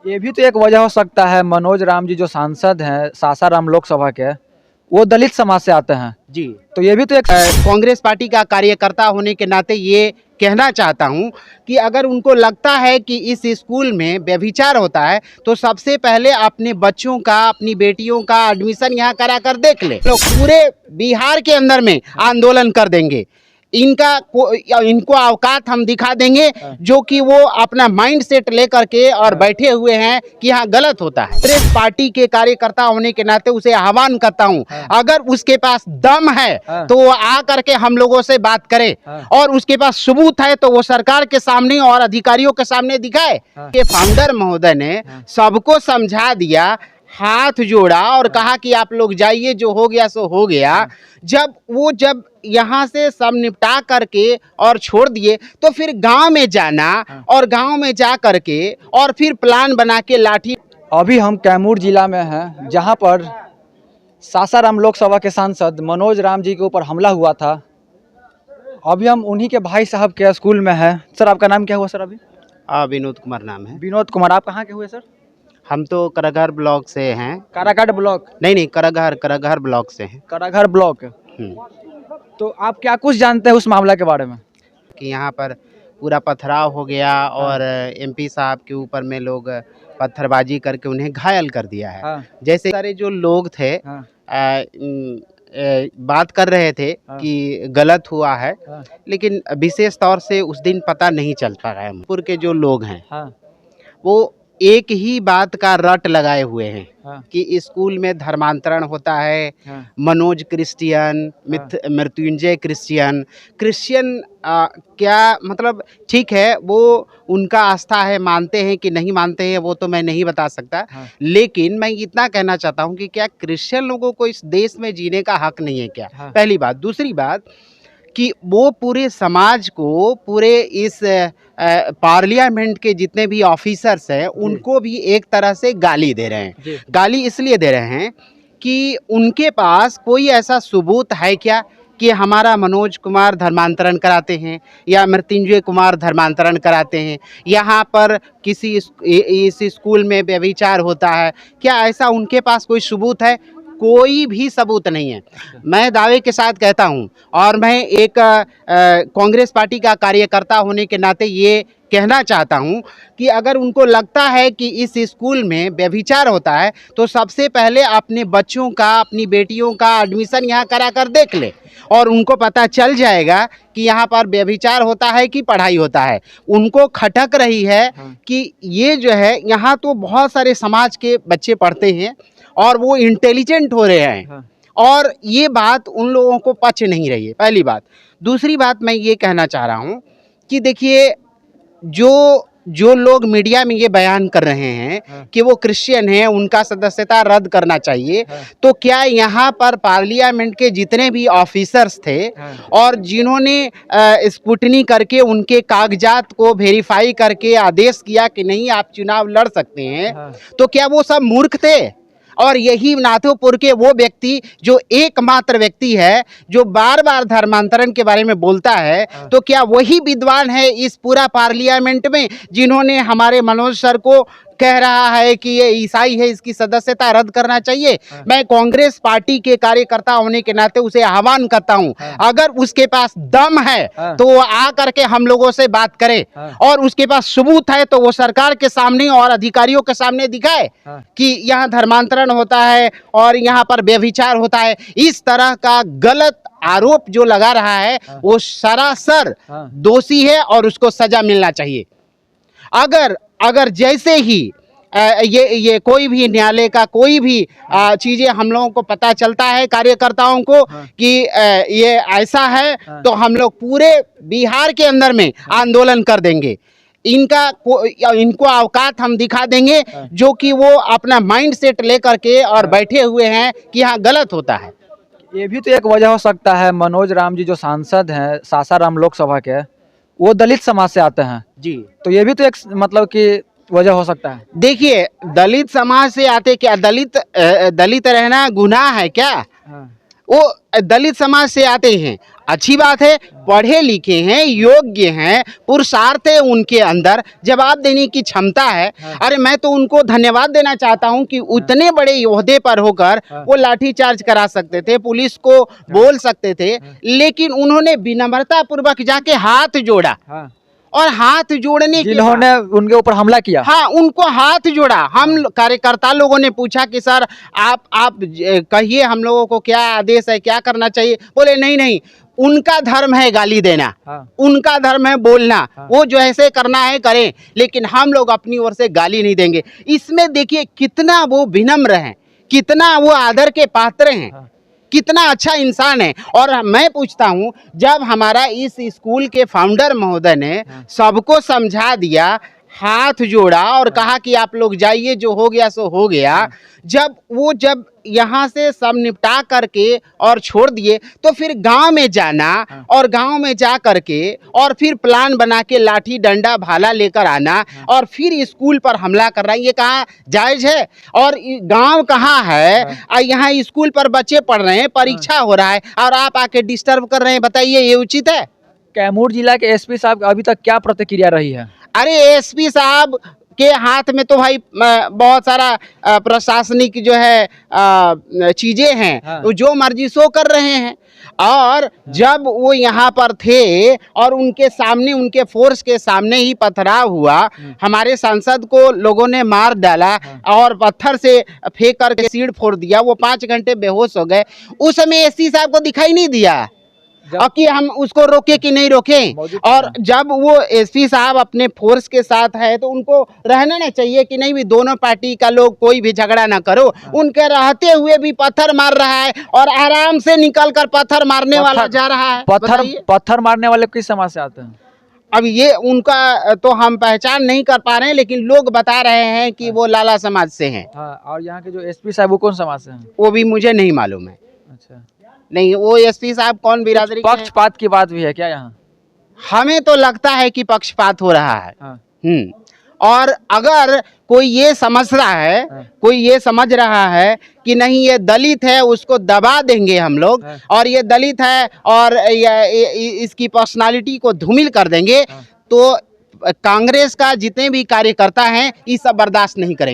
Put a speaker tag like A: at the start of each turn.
A: ये भी तो एक वजह हो सकता है, मनोज राम जी जो सांसद हैं सासाराम लोकसभा के, वो दलित समाज से आते हैं
B: जी।
A: तो ये भी तो एक
B: कांग्रेस पार्टी का कार्यकर्ता होने के नाते ये कहना चाहता हूं कि अगर उनको लगता है कि इस स्कूल में व्यभिचार होता है तो सबसे पहले अपने बच्चों का, अपनी बेटियों का एडमिशन यहाँ करा कर देख ले। लोग पूरे बिहार के अंदर में आंदोलन कर देंगे। इनको औकात हम दिखा देंगे जो कि वो अपना माइंड सेट लेकर के और बैठे हुए हैं कि हाँ गलत होता है। कांग्रेस पार्टी के कार्यकर्ता होने के नाते उसे आह्वान करता हूं, अगर उसके पास दम है तो वो आ करके हम लोगों से बात करे और उसके पास सबूत है तो वो सरकार के सामने और अधिकारियों के सामने दिखाए। ये फाउंडर महोदय ने सबको समझा दिया, हाथ जोड़ा और कहा कि आप लोग जाइए, जो हो गया सो हो गया। जब यहाँ से सब निपटा करके और छोड़ दिए तो फिर गांव में जाना और गांव में जा करके और फिर प्लान बना के लाठी।
A: अभी हम कैमूर जिला में हैं जहां पर सासाराम लोकसभा के सांसद मनोज राम जी के ऊपर हमला हुआ था। अभी हम उन्हीं के भाई साहब के स्कूल में हैं। सर आपका नाम क्या हुआ सर? अभी
B: विनोद कुमार नाम है।
A: विनोद कुमार। आप कहाँ के हुए सर?
B: हम तो कराघर ब्लॉक से हैं।
A: काराकाट ब्लॉक?
B: नहीं, कराघर ब्लॉक से हैं।
A: कराघर ब्लॉक। तो आप क्या कुछ जानते हैं उस मामला के बारे में? कि
B: यहाँ पर पूरा पथराव हो गया और एमपी साहब के ऊपर में लोग पत्थरबाजी करके उन्हें घायल कर दिया है। जैसे सारे जो लोग थे बात कर रहे थे कि गलत हुआ है, लेकिन विशेष तौर से उस दिन पता नहीं चल पा रहा है। पुर के जो लोग हैं वो एक ही बात का रट लगाए हुए हैं कि स्कूल में धर्मांतरण होता है। Manoj Christian, Mrityunjay Christian. क्या मतलब, ठीक है वो उनका आस्था है, मानते हैं कि नहीं मानते हैं वो तो मैं नहीं बता सकता। लेकिन मैं इतना कहना चाहता हूं कि क्या क्रिश्चियन लोगों को इस देश में जीने का हक नहीं है क्या? पहली बात। दूसरी बात कि वो पूरे समाज को, पूरे इस पार्लियामेंट के जितने भी ऑफिसर्स हैं उनको भी एक तरह से गाली दे रहे हैं। गाली इसलिए दे रहे हैं कि उनके पास कोई ऐसा सबूत है क्या कि हमारा मनोज कुमार धर्मांतरण कराते हैं या मृत्युंजय कुमार धर्मांतरण कराते हैं, यहाँ पर किसी इस स्कूल में व्यभिचार होता है, क्या ऐसा उनके पास कोई सबूत है? कोई भी सबूत नहीं है। मैं दावे के साथ कहता हूं और मैं एक कांग्रेस पार्टी का कार्यकर्ता होने के नाते ये कहना चाहता हूं कि अगर उनको लगता है कि इस स्कूल में व्यभिचार होता है तो सबसे पहले अपने बच्चों का, अपनी बेटियों का एडमिशन यहाँ करा कर देख ले और उनको पता चल जाएगा कि यहाँ पर व्यभिचार होता है कि पढ़ाई होता है। उनको खटक रही है कि ये जो है, यहाँ तो बहुत सारे समाज के बच्चे पढ़ते हैं और वो इंटेलिजेंट हो रहे हैं और ये बात उन लोगों को पच नहीं रही है, पहली बात। दूसरी बात मैं ये कहना चाह रहा हूँ कि देखिए, जो लोग मीडिया में ये बयान कर रहे हैं कि वो क्रिश्चियन हैं, उनका सदस्यता रद्द करना चाहिए, तो क्या यहाँ पर पार्लियामेंट के जितने भी ऑफिसर्स थे और जिन्होंने स्क्रूटनी करके उनके कागजात को वेरीफाई करके आदेश किया कि नहीं आप चुनाव लड़ सकते हैं, तो क्या वो सब मूर्ख थे? और यही नाथोपुर के वो व्यक्ति जो एकमात्र व्यक्ति है जो बार बार धर्मांतरण के बारे में बोलता है, तो क्या वही विद्वान है इस पूरा पार्लियामेंट में जिन्होंने हमारे मनोज सर को कह रहा है कि ये ईसाई है, इसकी सदस्यता रद्द करना चाहिए? मैं कांग्रेस पार्टी के कार्यकर्ता होने के नाते उसे आह्वान करता हूं, अगर उसके पास दम है तो वो आ करके हम लोगों से बात करे और उसके पास सबूत है तो वो सरकार के सामने और अधिकारियों के सामने दिखाए कि यहाँ धर्मांतरण होता है और यहाँ पर व्यभिचार होता है। इस तरह का गलत आरोप जो लगा रहा है वो सरासर दोषी है और उसको सजा मिलना चाहिए। अगर जैसे ही ये कोई भी न्यायालय का कोई भी चीजें हम लोगों को पता चलता है कार्यकर्ताओं को कि ये ऐसा है, तो हम लोग पूरे बिहार के अंदर में आंदोलन कर देंगे। इनको औकात हम दिखा देंगे जो कि वो अपना माइंड सेट लेकर के और बैठे हुए हैं कि हाँ गलत होता है।
A: ये भी तो एक वजह हो सकता है, मनोज राम जी जो सांसद हैं सासाराम लोकसभा के, वो दलित समाज से आते हैं
B: जी, तो
A: ये भी तो एक मतलब कि वजह हो सकता है।
B: देखिए, दलित समाज से आते, क्या दलित रहना गुनाह है क्या? वो दलित समाज से आते हैं। अच्छी बात है, पढ़े लिखे हैं, योग्य हैं, पुरुषार्थ है उनके अंदर, जवाब देने की क्षमता है। अरे मैं तो उनको धन्यवाद देना चाहता हूं कि उतने बड़े ओहदे पर होकर वो लाठीचार्ज करा सकते थे, पुलिस को बोल सकते थे, लेकिन उन्होंने विनम्रता पूर्वक जाके हाथ जोड़ा। और हाथ जोड़ने के
A: जिन्होंने उनके ऊपर हमला किया,
B: हाँ, उनको हाथ जोड़ा। हम कार्यकर्ता लोगों ने पूछा कि सर आप कहिए हम लोगों को क्या आदेश है, क्या करना चाहिए। बोले नहीं नहीं, उनका धर्म है गाली देना, उनका धर्म है बोलना, वो जो ऐसे करना है करें, लेकिन हम लोग अपनी ओर से गाली नहीं देंगे। इसमें देखिए कितना वो विनम्र हैं, कितना वो आदर के पात्र हैं, कितना अच्छा इंसान है। और मैं पूछता हूँ, जब हमारा इस स्कूल के फाउंडर महोदय ने सबको समझा दिया, हाथ जोड़ा और कहा कि आप लोग जाइए, जो हो गया सो हो गया, जब यहाँ से सब निपटा करके और छोड़ दिए, तो फिर गांव में जाना और गांव में जा करके और फिर प्लान बना के लाठी डंडा भाला लेकर आना और फिर स्कूल पर हमला करना, ये कहाँ जायज है? और गांव कहाँ है? यहाँ स्कूल पर बच्चे पढ़ रहे हैं, परीक्षा हो रहा है, और आप आके डिस्टर्ब कर रहे हैं। बताइए, ये उचित है?
A: कैमूर जिला के एसपी साहब अभी तक क्या प्रतिक्रिया रही है?
B: अरे एसपी साहब के हाथ में तो भाई बहुत सारा प्रशासनिक जो है चीजें हैं, वो जो मर्जी सो कर रहे हैं। और जब वो यहाँ पर थे और उनके सामने, उनके फोर्स के सामने ही पथराव हुआ, हमारे सांसद को लोगों ने मार डाला और पत्थर से फेंक करके सीढ़ फोड़ दिया, वो 5 घंटे बेहोश हो गए। उस समय एसपी साहब को दिखाई नहीं दिया और कि हम उसको रोके कि नहीं रोकें। और जब वो एसपी साहब अपने फोर्स के साथ है, तो उनको रहना ना चाहिए कि नहीं भी दोनों पार्टी का लोग कोई भी झगड़ा ना करो। उनके रहते हुए भी पत्थर मार रहा है और आराम से निकल कर पत्थर मारने वाला जा रहा है।
A: पत्थर मारने वाले किस समाज से आते हैं?
B: अब ये उनका तो हम पहचान नहीं कर पा रहे हैं, लेकिन लोग बता रहे हैं कि वो लाला समाज से हैं।
A: और यहाँ के जो एसपी साहब वो कौन समाज से हैं?
B: वो भी मुझे नहीं मालूम है।
A: अच्छा, नहीं,
B: वो एसपी साहब कौन बिरादरी के हैं?
A: पक्षपात की बात भी है क्या यहाँ?
B: हमें तो लगता है कि पक्षपात हो रहा है। और अगर कोई ये समझ रहा है, कोई ये समझ रहा है कि नहीं ये दलित है, उसको दबा देंगे हम लोग, और ये दलित है और इसकी पर्सनालिटी को धूमिल कर देंगे, तो कांग्रेस का जितने भी कार्यकर्ता हैं ये सब बर्दाश्त नहीं करेंगे।